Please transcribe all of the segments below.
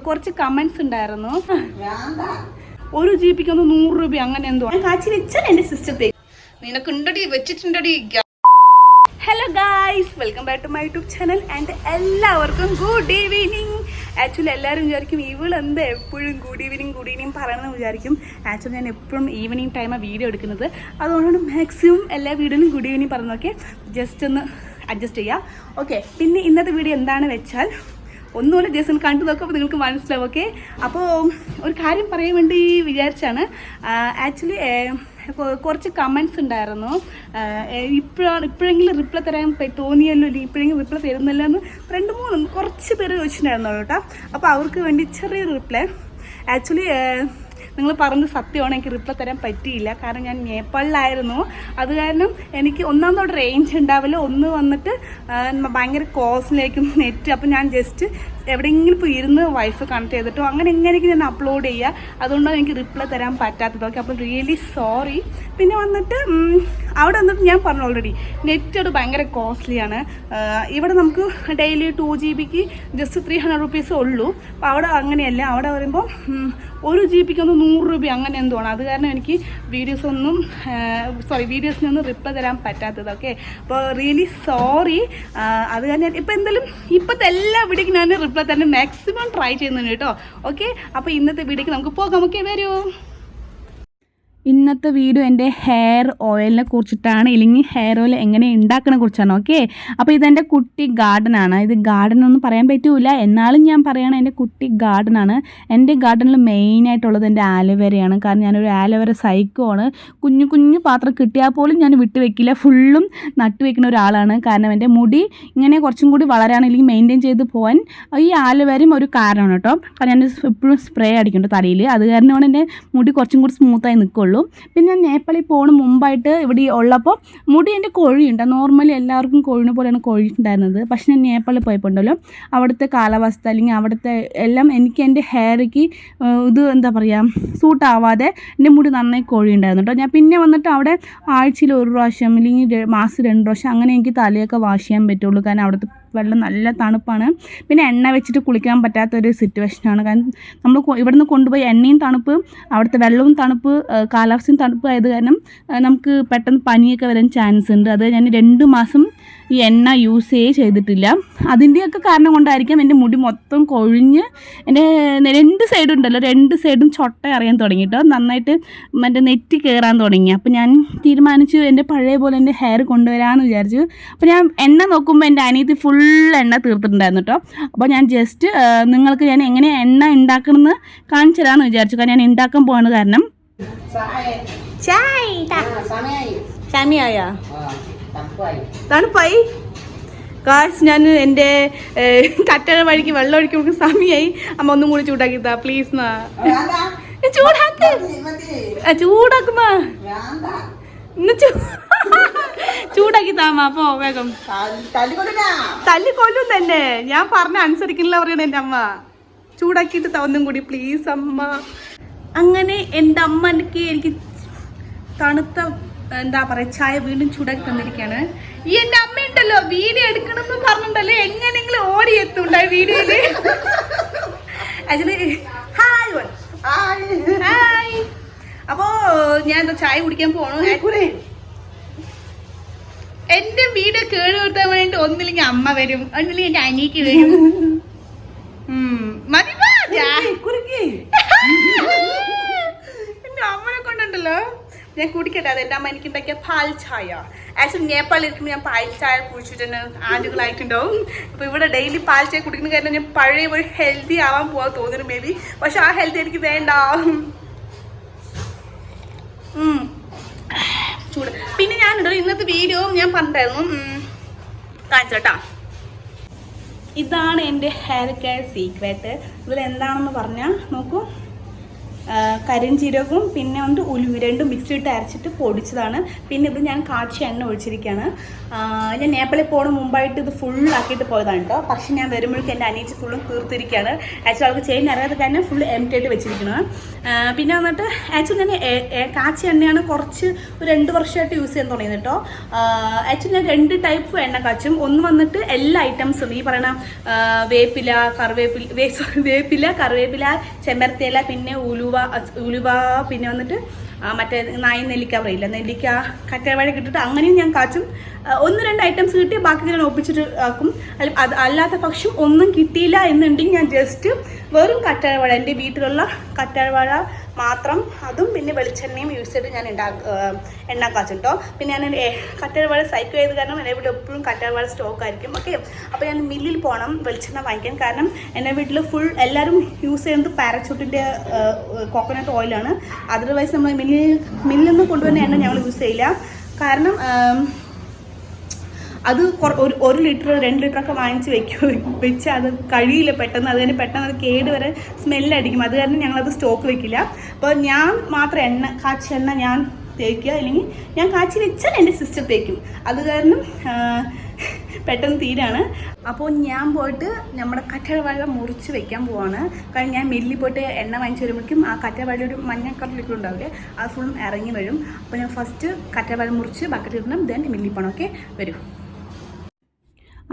കുറച്ച് കമന്റ്സ് ഉണ്ടായിരുന്നു. ഒരു GB 100 രൂപ അങ്ങനെ എന്തോ കാച്ചി വെച്ചാൽ എന്റെ സിസ്റ്റത്തെ നിനക്ക് ഉണ്ടടി വെച്ചിട്ടുണ്ടടി. Hello guys, welcome back to my YouTube channel and എല്ലാവർക്കും ഗുഡ് ഈവനിങ്. ആക്ച്വലി എല്ലാവരും വിചാരിക്കും ഇവളെന്ത് എപ്പോഴും ഗുഡ് ഈവനിങ് പറയണമെന്ന് വിചാരിക്കും. ആക്ച്വലി ഞാൻ എപ്പോഴും ഈവനിങ് ടൈമാണ് വീഡിയോ എടുക്കുന്നത്. അതുകൊണ്ടാണ് മാക്സിമം എല്ലാ വീഡിയോയിലും ഗുഡ് ഈവനിങ് പറഞ്ഞതൊക്കെ ജസ്റ്റ് ഒന്ന് അഡ്ജസ്റ്റ് ചെയ്യുക. ഓക്കെ, പിന്നെ ഇന്നത്തെ വീഡിയോ എന്താണെന്ന് വെച്ചാൽ ഒന്നുമില്ല, ജസ്റ്റ് ഒന്ന് കണ്ടു നോക്കുമ്പോൾ നിങ്ങൾക്ക് മനസ്സിലാവും. ഓക്കെ, അപ്പോൾ ഒരു കാര്യം പറയാൻ വേണ്ടി വിചാരിച്ചാണ്. ആക്ച്വലി കുറച്ച് കമൻറ്റ്സ് ഉണ്ടായിരുന്നു. ഇപ്പോഴെങ്കിലും റിപ്ലൈ തരാൻ തോന്നിയല്ലോ, ഇല്ലെങ്കിൽ ഇപ്പോഴെങ്കിലും റിപ്ലൈ തരുന്നില്ല എന്ന് കുറച്ച് പേര് ചോദിച്ചിട്ടുണ്ടായിരുന്നു കേട്ടോ. അപ്പോൾ അവർക്ക് വേണ്ടി ചെറിയൊരു റിപ്ലൈ. ആക്ച്വലി നിങ്ങൾ പറഞ്ഞത് സത്യമാണ്, എനിക്ക് റിപ്ലൈ തരാൻ പറ്റിയില്ല. കാരണം ഞാൻ നേപ്പാളിലായിരുന്നു. അത് കാരണം എനിക്ക് ഒന്നാമതോടെ റേഞ്ച് ഉണ്ടാവില്ല, ഒന്ന് വന്നിട്ട് ഭയങ്കര കോസ്റ്റിലേക്കും നെറ്റ്. അപ്പോൾ ഞാൻ ജസ്റ്റ് എവിടെയെങ്കിലും ഇപ്പോൾ ഇരുന്ന് വൈഫ് കണക്ട് ചെയ്തിട്ടോ അങ്ങനെ എങ്ങനെയൊക്കെ ഞാൻ അപ്ലോഡ് ചെയ്യുക. അതുകൊണ്ടാണ് എനിക്ക് റിപ്ലൈ തരാൻ പറ്റാത്തതൊക്കെ. അപ്പോൾ റിയലി സോറി. പിന്നെ വന്നിട്ട് അവിടെ വന്നിട്ട് ഞാൻ പറഞ്ഞു ഓൾറെഡി നെറ്റ് ഒരു ഭയങ്കര കോസ്റ്റ്ലിയാണ്. ഇവിടെ നമുക്ക് ഡെയിലി 2 GB ജസ്റ്റ് 300 rupees ഉള്ളൂ. അപ്പോൾ അവിടെ അങ്ങനെയല്ല. അവിടെ പറയുമ്പോൾ 1 GB 100 രൂപ അങ്ങനെ എന്തോ ആണ്. അത് കാരണം എനിക്ക് വീഡിയോസിനൊന്നും റിപ്ലൈ തരാൻ പറ്റാത്തതൊക്കെ. അപ്പോൾ റിയലി സോറി. അത് കാരണം ഇപ്പോൾ എന്തായാലും ഇപ്പോഴത്തെ എല്ലാ വീഡിയോയ്ക്കും ഞാൻ റിപ്ലൈ തന്നെ മാക്സിമം ട്രൈ ചെയ്യുന്നുണ്ട് കേട്ടോ. ഓക്കെ, അപ്പോൾ ഇന്നത്തെ വീഡിയോയ്ക്ക് നമുക്ക് പോകാം. ഓക്കെ, വരൂ. ഇന്നത്തെ വീഡിയോ എൻ്റെ ഹെയർ ഓയിലിനെ കുറിച്ചിട്ടാണ്, ഇല്ലെങ്കിൽ ഹെയർ ഓയിൽ എങ്ങനെ ഉണ്ടാക്കണെ കുറിച്ചാണ്. ഓക്കെ, അപ്പോൾ ഇതെൻ്റെ കുട്ടി ഗാർഡനാണ്. ഇത് ഗാർഡനൊന്നും പറയാൻ പറ്റില്ല, എന്നാലും ഞാൻ പറയുകയാണ് എൻ്റെ കുട്ടി ഗാർഡനാണ്. എൻ്റെ ഗാർഡനിൽ മെയിനായിട്ടുള്ളത് എൻ്റെ ആലോവേരയാണ്. കാരണം ഞാനൊരു ആലോവേര സൈക്കോ ആണ്. കുഞ്ഞു കുഞ്ഞു പാത്രം കിട്ടിയാൽ പോലും ഞാൻ വിട്ട് വെക്കില്ല, ഫുള്ളും നട്ടു വെക്കുന്ന ഒരാളാണ്. കാരണം എൻ്റെ മുടി ഇങ്ങനെ കുറച്ചും കൂടി വളരാണ്, ഇല്ലെങ്കിൽ മെയിൻറ്റെയിൻ ചെയ്ത് പോകാൻ ഈ ആലോവേരയും ഒരു കാരണമാണ് കേട്ടോ. കാരണം ഞാൻ എപ്പോഴും സ്പ്രേ അടിക്കുന്നുണ്ട് തലയിൽ. അത് കാരണമാണ് എൻ്റെ മുടി കുറച്ചും കൂടി സ്മൂത്തായി നിൽക്കുള്ളൂ. പിന്നെ ഞാൻ നേപ്പാളിൽ പോകുന്ന മുമ്പായിട്ട് ഇവിടെ ഉള്ളപ്പോൾ മുടി എൻ്റെ കൊഴിയുണ്ട്. നോർമലി എല്ലാവർക്കും കൊഴിയുന്ന പോലെയാണ് കൊഴിയിട്ടുണ്ടായിരുന്നത്. പക്ഷെ ഞാൻ നേപ്പാളിൽ പോയപ്പോൾ ഉണ്ടല്ലോ, അവിടുത്തെ കാലാവസ്ഥ അല്ലെങ്കിൽ അവിടുത്തെ എല്ലാം എനിക്ക് എൻ്റെ ഹെയർക്ക് ഇത് എന്താ പറയുക സൂട്ടാവാതെ എൻ്റെ മുടി നന്നായി കൊഴിയുണ്ടായിരുന്നു കേട്ടോ. ഞാൻ പിന്നെ വന്നിട്ട് അവിടെ ആഴ്ചയിൽ 1 പ്രാവശ്യം അല്ലെങ്കിൽ മാസം 2 പ്രാവശ്യം അങ്ങനെ എനിക്ക് തലയൊക്കെ വാഷ് ചെയ്യാൻ പറ്റുള്ളൂ. കാരണം അവിടുത്തെ വെള്ളം നല്ല തണുപ്പാണ്. പിന്നെ എണ്ണ വെച്ചിട്ട് കുളിക്കാൻ പറ്റാത്തൊരു സിറ്റുവേഷനാണ്. കാരണം നമ്മൾ ഇവിടുന്ന് കൊണ്ടുപോയി എണ്ണയും തണുപ്പ്, അവിടുത്തെ വെള്ളവും തണുപ്പ്, കാലാവസ്ഥയും തണുപ്പ് ആയത് കാരണം നമുക്ക് പെട്ടെന്ന് പനിയൊക്കെ വരാൻ ചാൻസ് ഉണ്ട്. അത് ഞാൻ 2 മാസം ഈ എണ്ണ യൂസ് ചെയ്തിട്ടില്ല. അതിൻ്റെയൊക്കെ കാരണം കൊണ്ടായിരിക്കാം എൻ്റെ മുടി മൊത്തം കൊഴിഞ്ഞ് എൻ്റെ 2 സൈഡുണ്ടല്ലോ, 2 സൈഡും ചൊട്ട അറിയാൻ തുടങ്ങി കേട്ടോ. നന്നായിട്ട് മറ്റേ നെറ്റി കയറാൻ തുടങ്ങി. അപ്പോൾ ഞാൻ തീരുമാനിച്ചു എൻ്റെ പഴയ പോലെ എൻ്റെ ഹെയർ കൊണ്ടുവരാമെന്ന് വിചാരിച്ചു. അപ്പോൾ ഞാൻ എണ്ണ നോക്കുമ്പോൾ എൻ്റെ അനിയത്തി ഫുൾ എണ്ണ തീർത്തിട്ടുണ്ടായിരുന്നു കേട്ടോ. അപ്പോൾ ഞാൻ ജസ്റ്റ് നിങ്ങൾക്ക് ഞാൻ എങ്ങനെ എണ്ണ ഉണ്ടാക്കണമെന്ന് കാണിച്ചു തരാമെന്ന് വിചാരിച്ചു. കാരണം ഞാൻ ഉണ്ടാക്കാൻ പോവാണ്. കാരണം സമയായ തണുപ്പായി കാശ്. ഞാൻ എൻ്റെ കറ്റഴ വഴിക്ക് വെള്ളം ഒഴിക്കി കൊടുക്കുന്ന സമയമായി. അമ്മ ഒന്നും കൂടി ചൂടാക്കി താ പ്ലീസ്. ചൂടാക്കുമാ ചൂടാക്കി താമ. അപ്പോ വേഗം തല്ലിക്കൊല്ലും തന്നെ. ഞാൻ പറഞ്ഞ അനുസരിക്കില്ല പറയണ എൻ്റെ അമ്മ. ചൂടാക്കിയിട്ട് ഒന്നും കൂടി പ്ലീസ് അമ്മ. അങ്ങനെ എൻ്റെ അമ്മ എനിക്ക് തണുത്ത എന്താ പറയാ ചായ വീണ്ടും ചൂടാക്കി തന്നിരിക്കുകയാണ്. ഈ എൻ്റെ അമ്മ ഉണ്ടല്ലോ വീഡിയോ എടുക്കണമെന്ന് പറഞ്ഞിട്ടുണ്ടല്ലോ എങ്ങനെയെങ്കിലും ഓടി എത്തുണ്ടായി വീഡിയോയില്. Actually hi. അപ്പോ ഞാൻ എന്താ ചായ കുടിക്കാൻ പോണു. എന്റെ വീഡിയോ കേട് നിർത്താൻ വേണ്ടി ഒന്നില്ലെങ്കിൽ അമ്മ വരും, ഒന്നില്ലെങ്കിൽ എന്റെ അനിയക്ക് വരും. എന്റെ അമ്മനെ കൊണ്ടുണ്ടല്ലോ ഞാൻ കുടിക്കട്ടെ. അത് എൻ്റെ അമ്മ എനിക്ക് ഉണ്ടാക്കിയ പാൽ ചായ. ആക്ച്വലി നേപ്പാളിൽ ഇരിക്കുമ്പോൾ ഞാൻ പാൽ ചായ കുടിച്ചിട്ട് ആണ്ടുകളായിട്ടുണ്ടാവും. അപ്പോൾ ഇവിടെ ഡെയിലി പാൽ ചായ കുടിക്കുന്ന കാരണം ഞാൻ പഴയ ഒരു ഹെൽത്തി ആവാൻ പോകാൻ തോന്നുന്നു മേ ബി. പക്ഷെ ആ ഹെൽത്തി എനിക്ക് വേണ്ട, ചൂട്. പിന്നെ ഞാനുണ്ടല്ലോ ഇന്നത്തെ വീഡിയോ ഞാൻ പറഞ്ഞിട്ടായിരുന്നു കാണിച്ചു കേട്ടോ. ഇതാണ് എൻ്റെ ഹെയർ കെയർ സീക്രട്ട്. ഇതിൽ എന്താണെന്ന് പറഞ്ഞാൽ നോക്കൂ. കരിഞ്ചീരകവും പിന്നെ വന്നിട്ട് ഉലുവ രണ്ടും മിക്സിയിട്ട് അരച്ചിട്ട് പൊടിച്ചതാണ്. പിന്നെ ഇത് ഞാൻ കാച്ചിയ എണ്ണ ഒഴിച്ചിരിക്കുകയാണ്. ഞാൻ നേപ്പാളിൽ പോകുന്ന മുമ്പായിട്ട് ഇത് ഫുള്ളാക്കിയിട്ട് പോയതാണ് കേട്ടോ. പക്ഷേ ഞാൻ വരുമ്പോഴേക്കും എൻ്റെ അനിയച്ച് ഫുള്ളും തീർത്തിരിക്കുകയാണ്. ആക്ച്വലി അവൾക്ക് ചെയിൻ അറിയാതെ തന്നെ ഫുൾ എംറ്റി ആയിട്ട് വെച്ചിരിക്കുന്നത്. പിന്നെ വന്നിട്ട് ആക്ച്വലി ഞാൻ കാച്ചിയ എണ്ണയാണ് കുറച്ച് ഒരു 2 വർഷമായിട്ട് യൂസ് ചെയ്യാൻ തുടങ്ങിയത് കേട്ടോ. ആക്ച്വലി ഞാൻ 2 ടൈപ്പ് എണ്ണ കാച്ചും. ഒന്ന് വന്നിട്ട് എല്ലാ ഐറ്റംസും ഈ പറയുന്ന വേപ്പില, കറിവേപ്പില, ചെമ്പരത്തിയില, പിന്നെ ഉലുവ, പിന്നെ വന്നിട്ട് മറ്റേ നെല്ലിക്ക പറയില്ല, നെല്ലിക്ക, കറ്റാർവാഴ കിട്ടിയിട്ട് അങ്ങനെയും ഞാൻ കാച്ചും. 1-2 ഐറ്റംസ് കിട്ടി ബാക്കി ഞാൻ ഒപ്പിച്ചിട്ട് ആക്കും. അല്ലാത്ത പക്ഷം ഒന്നും കിട്ടിയില്ല എന്നുണ്ടെങ്കിൽ ഞാൻ ജസ്റ്റ് വെറും കറ്റാർവാഴ, എൻ്റെ വീട്ടിലുള്ള കറ്റാർവാഴ മാത്രം, അതും പിന്നെ വെളിച്ചെണ്ണയും യൂസ് ചെയ്തിട്ട് ഞാൻ എണ്ണ കാച്ചും കേട്ടോ. പിന്നെ ഞാൻ കറ്റാർവാഴ സൈക്കിൾ ചെയ്ത് കാരണം എൻ്റെ വീട്ടിൽ എപ്പോഴും കറ്റാർവാഴ സ്റ്റോക്ക് ആയിരിക്കും. ഓക്കെ, അപ്പോൾ ഞാൻ മില്ലിൽ പോകണം വെളിച്ചെണ്ണ വാങ്ങിക്കാൻ. കാരണം എൻ്റെ വീട്ടിൽ ഫുൾ എല്ലാവരും യൂസ് ചെയ്യുന്നത് പാരച്യൂട്ടിൻ്റെ കോക്കനട്ട് ഓയിലാണ്. അതർവൈസ് നമ്മൾ മില്ലിൽ നിന്ന് കൊണ്ടുവരുന്ന എണ്ണ ഞങ്ങൾ യൂസ് ചെയ്യില്ല. കാരണം അത് 1 ലിറ്റർ 2 ലിറ്ററൊക്കെ വാങ്ങിച്ച് വെച്ച് അത് കഴിയില്ല പെട്ടെന്ന്. അത് തന്നെ പെട്ടെന്ന് അത് കേട് വരെ സ്മെല്ലടിക്കും. അത് കാരണം ഞങ്ങളത് സ്റ്റോക്ക് വെക്കില്ല. അപ്പോൾ ഞാൻ മാത്രം കാച്ചിയ എണ്ണ ഞാൻ തേക്കുക, അല്ലെങ്കിൽ ഞാൻ കാച്ചി വെച്ചാൽ എൻ്റെ സിസ്റ്റർ തേക്കും. അത് കാരണം പെട്ടെന്ന് തീരാണ്. അപ്പോൾ ഞാൻ പോയിട്ട് നമ്മുടെ കറ്റാർവാഴ മുറിച്ച് വെക്കാൻ പോവാണ്. കാരണം ഞാൻ മില്ലിൽ പോയിട്ട് എണ്ണ വാങ്ങിച്ച് വരുമ്പോഴേക്കും ആ കറ്റാർവാഴ ഒരു മഞ്ഞ കളറിലേക്ക് ഉണ്ടാവില്ലേ, അത് ഫുള്ളും ഇറങ്ങി വരും. അപ്പോൾ ഞാൻ ഫസ്റ്റ് കറ്റാർവാഴ മുറിച്ച് ബക്കറ്റ് ഇടണം, ദെൻ മില്ലിൽ പോകണം. ഓക്കെ, വരും.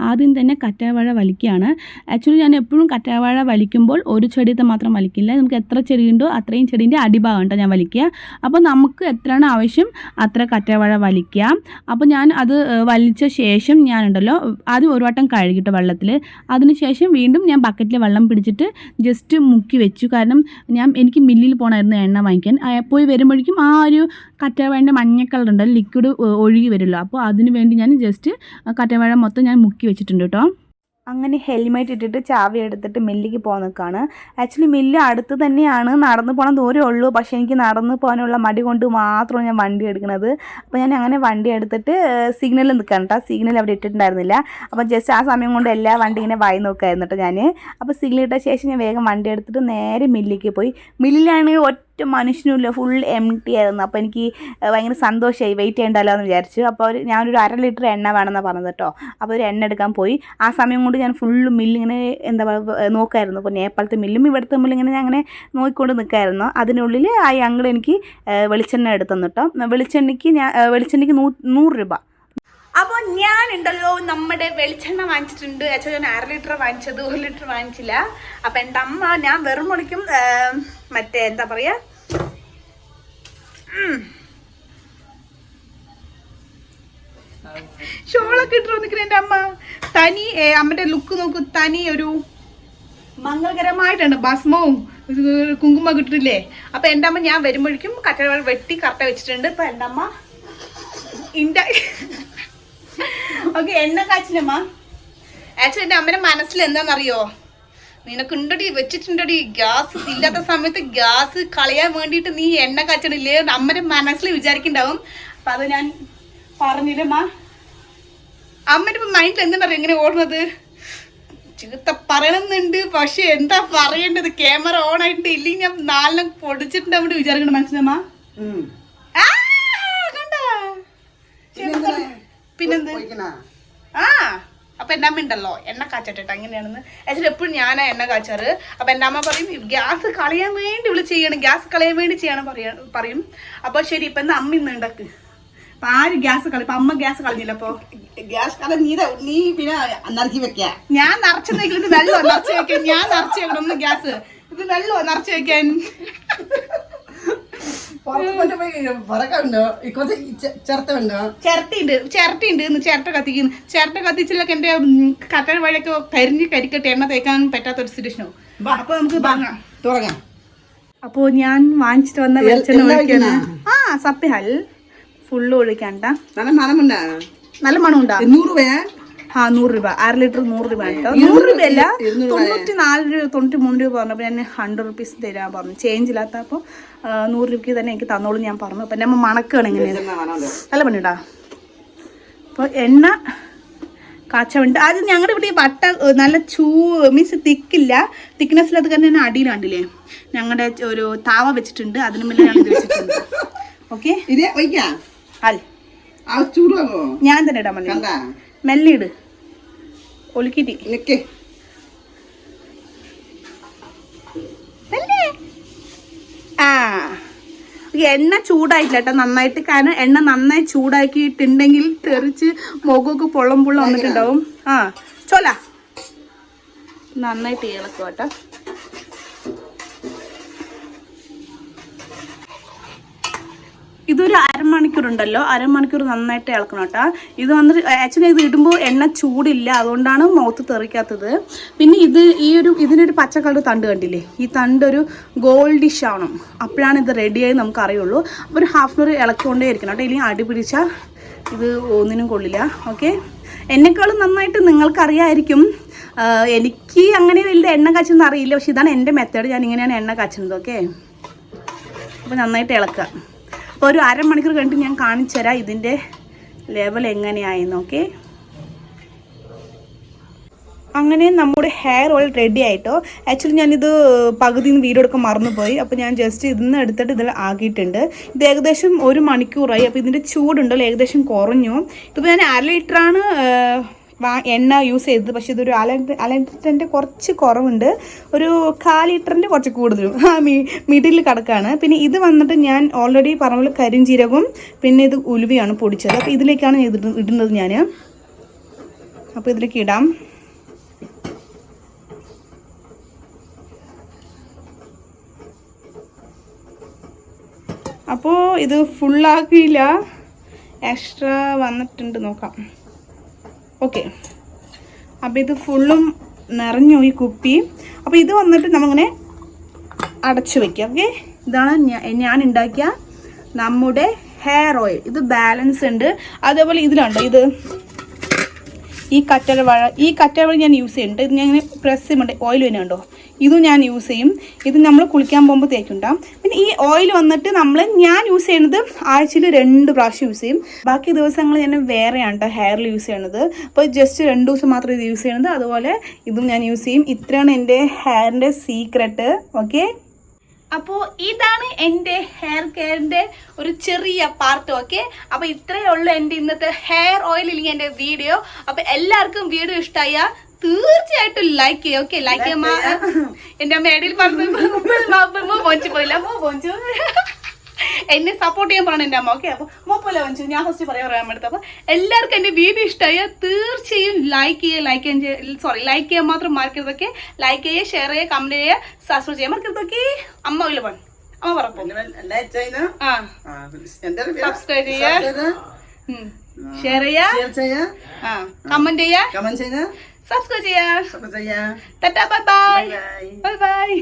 ആദ്യം തന്നെ കറ്റാർവാഴ വലിക്കുകയാണ്. ആക്ച്വലി ഞാൻ എപ്പോഴും കറ്റാർവാഴ വലിക്കുമ്പോൾ ഒരു ചെടിയത്തെ മാത്രം വലിക്കില്ല. നമുക്ക് എത്ര ചെടിയുണ്ടോ അത്രയും ചെടീൻ്റെ അടിഭാഗം കേട്ടോ ഞാൻ വലിക്കുക. അപ്പോൾ നമുക്ക് എത്രയാണ് ആവശ്യം അത്ര കറ്റാർവാഴ വലിക്കുക. അപ്പോൾ ഞാൻ അത് വലിച്ച ശേഷം ഞാനുണ്ടല്ലോ ആദ്യം ഒരു വട്ടം കഴുകിയിട്ട് വെള്ളത്തിൽ, അതിനുശേഷം വീണ്ടും ഞാൻ ബക്കറ്റിൽ വെള്ളം പിടിച്ചിട്ട് ജസ്റ്റ് മുക്കി വെച്ചു. കാരണം എനിക്ക് മില്ലിൽ പോകണമായിരുന്നു എണ്ണ വാങ്ങിക്കാൻ. പോയി വരുമ്പോഴേക്കും ആ ഒരു കറ്റാർവാഴൻ്റെ മഞ്ഞ കളർ ഉണ്ടല്ലോ ലിക്വിഡ് ഒഴുകി വരുമല്ലോ. അപ്പോൾ അതിന് വേണ്ടി ഞാൻ ജസ്റ്റ് കറ്റാർവാഴ മൊത്തം ഞാൻ മുക്കി വെച്ചിട്ടുണ്ട് കേട്ടോ. അങ്ങനെ ഹെൽമെറ്റ് ഇട്ടിട്ട് ചാവി എടുത്തിട്ട് മില്ലിലേക്ക് പോകാൻ നിൽക്കുകയാണ്. ആക്ച്വലി മില്ല് അടുത്ത് തന്നെയാണ്, നടന്ന് പോകണം ദൂരമേ ഉള്ളൂ. പക്ഷേ എനിക്ക് നടന്ന് പോകാനുള്ള മടി കൊണ്ട് മാത്രമാണ് ഞാൻ വണ്ടി എടുക്കുന്നത്. അപ്പോൾ ഞാൻ അങ്ങനെ വണ്ടി എടുത്തിട്ട് സിഗ്നലിൽ നിൽക്കുകയാണ് കേട്ടോ. സിഗ്നൽ അവിടെ ഇട്ടിട്ടുണ്ടായിരുന്നില്ല. അപ്പോൾ ജസ്റ്റ് ആ സമയം കൊണ്ട് എല്ലാ വണ്ടി ഇങ്ങനെ വായി നോക്കായിരുന്നു കേട്ടോ ഞാൻ. അപ്പോൾ സിഗ്നൽ ഇട്ട ശേഷം ഞാൻ വേഗം വണ്ടി എടുത്തിട്ട് നേരെ മില്ലിലേക്ക് പോയി. മില്ലിലാണെങ്കിൽ ഒറ്റ മനുഷ്യനുമില്ല, ഫുൾ എംറ്റി ആയിരുന്നു. അപ്പോൾ എനിക്ക് ഭയങ്കര സന്തോഷമായി, വെയിറ്റ് ചെയ്യണ്ടല്ലോ എന്ന് വിചാരിച്ചു. അപ്പോൾ ഞാനൊരു 1/2 ലിറ്റർ എണ്ണ വേണമെന്നാണ് പറഞ്ഞത് കേട്ടോ. അപ്പോൾ ഒരു എണ്ണ എടുക്കാൻ പോയി. ആ സമയം കൊണ്ട് ഞാൻ ഫുള്ള് മില്ലിങ്ങനെ എന്താ പറയുക നോക്കായിരുന്നു. അപ്പോൾ നേപ്പാളത്തെ മില്ലും ഇവിടുത്തെ മില്ലും ഇങ്ങനെ ഞാൻ അങ്ങനെ നോക്കിക്കൊണ്ട് നിൽക്കായിരുന്നു. അതിനുള്ളിൽ ആ അങ്കിൾ എനിക്ക് വെളിച്ചെണ്ണ എടുത്തു കേട്ടോ. വെളിച്ചെണ്ണയ്ക്ക് 100 രൂപ. അപ്പോൾ ഞാനുണ്ടല്ലോ നമ്മുടെ വെളിച്ചെണ്ണ വാങ്ങിച്ചിട്ടുണ്ട്. ആക്ച്വലി ഞാൻ 1/2 ലിറ്റർ വാങ്ങിച്ചത്, 1 ലിറ്റർ വാങ്ങിച്ചില്ല. അപ്പം എൻ്റെ അമ്മ ഞാൻ വെറും മുളിക്കും മറ്റേ എന്താ പറയുക ഷോളൊക്കെ ഇട്ട് നിൽക്കുന്ന എൻ്റെ അമ്മ തനി അമ്മൻ്റെ ലുക്ക് നോക്കൂ, തനി ഒരു മംഗളകരമായിട്ടുണ്ട്. ഭസ്മവും കുങ്കുമം കിട്ടില്ലേ. അപ്പം എൻ്റെ അമ്മ ഞാൻ വരുമ്പോഴേക്കും കറ്റാർവാഴ വെട്ടി കറക്റ്റ് വെച്ചിട്ടുണ്ട്. ഇപ്പം എൻ്റെ അമ്മ ഓക്കെ എണ്ണ കാച്ചിനമ്മ. ആക്ച്വലി എൻ്റെ അമ്മയുടെ മനസ്സിൽ എന്താണെന്നറിയോ, നിനക്കുണ്ടടി വെച്ചിട്ടുണ്ടടി ഗ്യാസ് ഇല്ലാത്ത സമയത്ത് ഗ്യാസ് കളയാൻ വേണ്ടിയിട്ട് നീ എണ്ണ കാച്ചണില്ലേ അമ്മയുടെ മനസ്സിൽ വിചാരിക്കുന്നുണ്ടാവും. അപ്പം അത് ഞാൻ പറഞ്ഞില്ലമ്മ. അമ്മയുടെ ഇപ്പം മൈൻഡിൽ എന്താണെന്നറിയോ ഇങ്ങനെ ഓടുന്നത്, ചീത്ത പറയണമെന്നുണ്ട്. പക്ഷെ എന്താ പറയേണ്ടത്, ക്യാമറ ഓൺ ആയിട്ട് ഇല്ലെങ്കിൽ ഞാൻ 4 പൊടിച്ചിട്ടുണ്ട് അവിടെ വിചാരിക്കണം. മനസ്സിലമ്മ പിന്നെന്ത് അപ്പൊ എൻ്റെ അമ്മ ഉണ്ടല്ലോ എണ്ണ കാച്ചട്ടെ അങ്ങനെയാണെന്ന്. ആക്ച്വലി എപ്പോഴും ഞാനാ എണ്ണ കാച്ചാറ്. അപ്പൊ എൻ്റെ അമ്മ പറയും ഗ്യാസ് കളയാൻ വേണ്ടി ഇവിടെ ചെയ്യണം, ഗ്യാസ് കളയാൻ വേണ്ടി ചെയ്യണം പറയും. അപ്പൊ ശരി ഇപ്പൊ എന്താ അമ്മ ഇന്ന് ഉണ്ടാക്ക്. അപ്പൊ ആര് ഗ്യാസ് കളി, ഇപ്പൊ അമ്മ ഗ്യാസ് കളഞ്ഞില്ല. അപ്പൊ ഗ്യാസ് കള നീ പിന്നെ നിറച്ച് വെക്ക. ഞാൻ നിറച്ച് വെക്കൽ വെള്ളം നിറച്ച് വെക്കാൻ, ഞാൻ നിറച്ച് വെക്കണം ഒന്ന് ഗ്യാസ്. ഇത് വെള്ളം നിറച്ച് വെക്കാൻ ചിരട്ടയുണ്ട്. ചിരട്ട കത്തിക്കുന്നു. ചിരട്ട കത്തിച്ചില്ലൊക്കെ എന്റെ കറ്റാർവാഴയൊക്കെ കരിക്കട്ടെ, എണ്ണ തേക്കാൻ പറ്റാത്തൊരു സിറ്റുവേഷനാവും. അപ്പൊ നമുക്ക് തുടങ്ങാം. അപ്പൊ ഞാൻ വാങ്ങിച്ചിട്ട് വന്ന വെളിച്ചെണ്ണ ഒഴിക്കാണ്. സപ്യഹൽ ഫുള്ള് ഒഴിക്കാണ്ട. നല്ല മണമുണ്ടാ. 100 രൂപയാ? 100 രൂപ. 1/2 ലിറ്റർ 100 രൂപ കേട്ടോ. 100 രൂപയല്ല, 93 രൂപ പറഞ്ഞപ്പോൾ ഞാൻ 100 റുപ്പീസ് തരാൻ പറഞ്ഞു. ചേഞ്ച് ഇല്ലാത്ത. അപ്പോൾ 100 രൂപയ്ക്ക് തന്നെ എനിക്ക് തന്നോളൂ ഞാൻ പറഞ്ഞു. അപ്പം നമ്മൾ മണക്കാണ് എങ്ങനെയാണ് നല്ല പണിയിടാ. അപ്പോൾ എണ്ണ കാച്ചമുണ്ട്. അത് ഞങ്ങളുടെ ഇവിടെ വട്ട നല്ല മീൻസ് തിക്നെസ് ഇല്ലാത്ത കാരണം ഞാൻ അടിയിൽ കണ്ടില്ലേ ഞങ്ങളുടെ ഒരു താവ വെച്ചിട്ടുണ്ട്, അതിന് മുന്നേ ഞങ്ങൾ ഇത് വെച്ചിട്ടുണ്ട്. ഓക്കെ ഞാൻ തന്നെ ഇടാൻ മതി, മെല്ലെ ഇട് ഒലുക്കിട്ട്. ആ എണ്ണ ചൂടായിട്ടില്ല കേട്ടോ നന്നായിട്ട്, കാരണം എണ്ണ നന്നായി ചൂടാക്കിയിട്ടുണ്ടെങ്കിൽ തെറിച്ച് മുഖമൊക്കെ പൊള്ളം വന്നിട്ടുണ്ടാവും. ആ ചോല നന്നായിട്ട് ഇളക്കുക കേട്ടോ. ഇതൊരു അരമണിക്കൂറുണ്ടല്ലോ, അരമണിക്കൂർ നന്നായിട്ട് ഇളക്കണം കേട്ടോ. ഇത് വന്നിട്ട് ആക്ച്വലി ഇത് ഇടുമ്പോൾ എണ്ണ ചൂടില്ല, അതുകൊണ്ടാണ് മുഖത്ത് തെറിക്കാത്തത്. പിന്നെ ഇതിനൊരു പച്ച കളർ തണ്ട് കണ്ടില്ലേ, ഈ തണ്ട് ഒരു ഗോൾഡിഷ് ആവണം, അപ്പോഴാണ് ഇത് റെഡിയായി നമുക്ക് അറിയുള്ളൂ. അപ്പോൾ ഒരു ഹാഫ് ആൻ അവർ ഇളക്കൊണ്ടേ ഇരിക്കണം കേട്ടോ, ഇല്ലെങ്കിൽ അടി പിടിച്ചാൽ ഇത് ഒന്നിനും കൊള്ളില്ല. ഓക്കെ, എന്നെക്കാളും നന്നായിട്ട് നിങ്ങൾക്കറിയാമായിരിക്കും. എനിക്ക് അങ്ങനെ വലിയ എണ്ണ കാച്ചൊന്നും അറിയില്ല, പക്ഷെ ഇതാണ് എൻ്റെ മെത്തേഡ്, ഞാൻ ഇങ്ങനെയാണ് എണ്ണ കാച്ചുന്നത്. ഓക്കെ, അപ്പോൾ നന്നായിട്ട് ഇളക്കുക. അപ്പോൾ ഒരു അരമണിക്കൂർ കഴിഞ്ഞിട്ട് ഞാൻ കാണിച്ചു തരാം ഇതിൻ്റെ ലെവൽ എങ്ങനെയായെന്ന്. ഓക്കെ, അങ്ങനെ നമ്മുടെ ഹെയർ ഓയിൽ റെഡി ആയിട്ടോ. ആക്ച്വലി ഞാനിത് പകുതി വീഡിയോ എടുക്കാൻ മറന്നുപോയി, അപ്പോൾ ഞാൻ ജസ്റ്റ് ഇതിന്ന് എടുത്തിട്ട് ഇതിൽ ആക്കിയിട്ടുണ്ട്. ഇത് ഏകദേശം 1 മണിക്കൂറായി. അപ്പോൾ ഇതിൻ്റെ ചൂടുണ്ടല്ലോ ഏകദേശം കുറഞ്ഞു. ഇതിപ്പോൾ ഞാൻ 1/2 ലിറ്ററാണ് എണ്ണ യൂസ് ചെയ്തത്, പക്ഷേ ഇതൊരു 1/2 ലിറ്ററിൻ്റെ കുറച്ച് കുറവുണ്ട്, ഒരു 1/4 ലിറ്ററിൻ്റെ കുറച്ച് കൂടുതലും മിഡിൽ കിടക്കാണ്. പിന്നെ ഇത് വന്നിട്ട് ഞാൻ ഓൾറെഡി പറഞ്ഞ പോലെ കരിഞ്ചീരകവും പിന്നെ ഇത് ഉലുവയാണ് പൊടിച്ചത്. അപ്പോൾ ഇതിലേക്കാണ് ഇടുന്നത് ഞാൻ. അപ്പോൾ ഇതിലേക്ക് ഇടാം. അപ്പോൾ ഇത് ഫുള്ളാക്കിയില്ല, എക്സ്ട്രാ വന്നിട്ടുണ്ട്, നോക്കാം. ഓക്കെ, അപ്പോൾ ഇത് ഫുള്ളും നിറഞ്ഞു ഈ കുപ്പി. അപ്പോൾ ഇത് വന്നിട്ട് നമ്മളിങ്ങനെ അടച്ചു വയ്ക്കാം. ഓക്കെ, ഇതാണ് ഞാൻ ഉണ്ടാക്കിയ നമ്മുടെ ഹെയർ ഓയിൽ. ഇത് ബാലൻസ് ഉണ്ട്. അതേപോലെ ഇതിലുണ്ട് ഇത് ഈ കറ്റരവാഴ ഞാൻ യൂസ് ചെയ്യുന്നുണ്ട്. ഇത് ഞാൻ ഇങ്ങനെ പ്രസ് ചെയ്യുന്നുണ്ട്, ഓയിൽ തന്നെ ഉണ്ടോ, ഇതും ഞാൻ യൂസ് ചെയ്യും. ഇത് നമ്മൾ കുളിക്കാൻ പോകുമ്പോൾ തേക്കുണ്ടാകും. പിന്നെ ഈ ഓയിൽ വന്നിട്ട് ഞാൻ യൂസ് ചെയ്യുന്നത് ആഴ്ചയിൽ 2 പ്രാവശ്യം യൂസ് ചെയ്യും. ബാക്കി ദിവസങ്ങൾ ഞാൻ വേറെയാണ് കേട്ടോ ഹെയറിൽ യൂസ് ചെയ്യണത്. അപ്പോൾ ജസ്റ്റ് 2 ദിവസം മാത്രം ഇത് യൂസ് ചെയ്യണത്. അതുപോലെ ഇതും ഞാൻ യൂസ് ചെയ്യും. ഇത്രയാണ് എൻ്റെ ഹെയറിൻ്റെ സീക്രട്ട്. ഓക്കെ, അപ്പോൾ ഇതാണ് എൻ്റെ ഹെയർ കെയറിൻ്റെ ഒരു ചെറിയ പാർട്ട്. ഓക്കെ, അപ്പോൾ ഇത്രയേ ഉള്ളൂ എൻ്റെ ഇന്നത്തെ ഹെയർ ഓയിൽ ഇല്ലെങ്കിൽ എൻ്റെ വീഡിയോ. അപ്പോൾ എല്ലാവർക്കും വീഡിയോ ഇഷ്ടമായ തീർച്ചയായിട്ടും ലൈക്ക് ചെയ്യും. ഓക്കെ, ലൈക്ക് ചെയ്യുമ്പോൾ എൻ്റെ അമ്മ ഇടയിൽ പറഞ്ഞു പോയില്ല, മോഞ്ചു എന്നെ സപ്പോർട്ട് ചെയ്യാൻ പറഞ്ഞു എൻ്റെ അമ്മ. ഓക്കെ, അപ്പോൾ മോപ്പോലെ വഞ്ചു ഞാൻ ഫസ്റ്റ് പറയാൻ എടുത്തത്. അപ്പോൾ എല്ലാവർക്കും എൻ്റെ വീഡിയോ ഇഷ്ടമായ തീർച്ചയായും ലൈക്ക് ചെയ്യാൻ മാത്രം മറക്കരുതൊക്കെ. ലൈക്ക് ചെയ്യുക, ഷെയർ ചെയ്യുക, കമന്റ് ചെയ്യുക, സബ്സ്ക്രൈബ് ചെയ്യാൻ മറക്കരുതൊക്കെ. അമ്മ ഇല്ല പോൺ അമ്മ പറഞ്ഞു സബ്സ്ക്രൈബ് ചെയ്യുക, ഷെയർ ചെയ്യുക, കമന്റ് ചെയ്യുക, സബ്സ്ക്രൈബ് ചെയ്യുക. Tata, bye bye.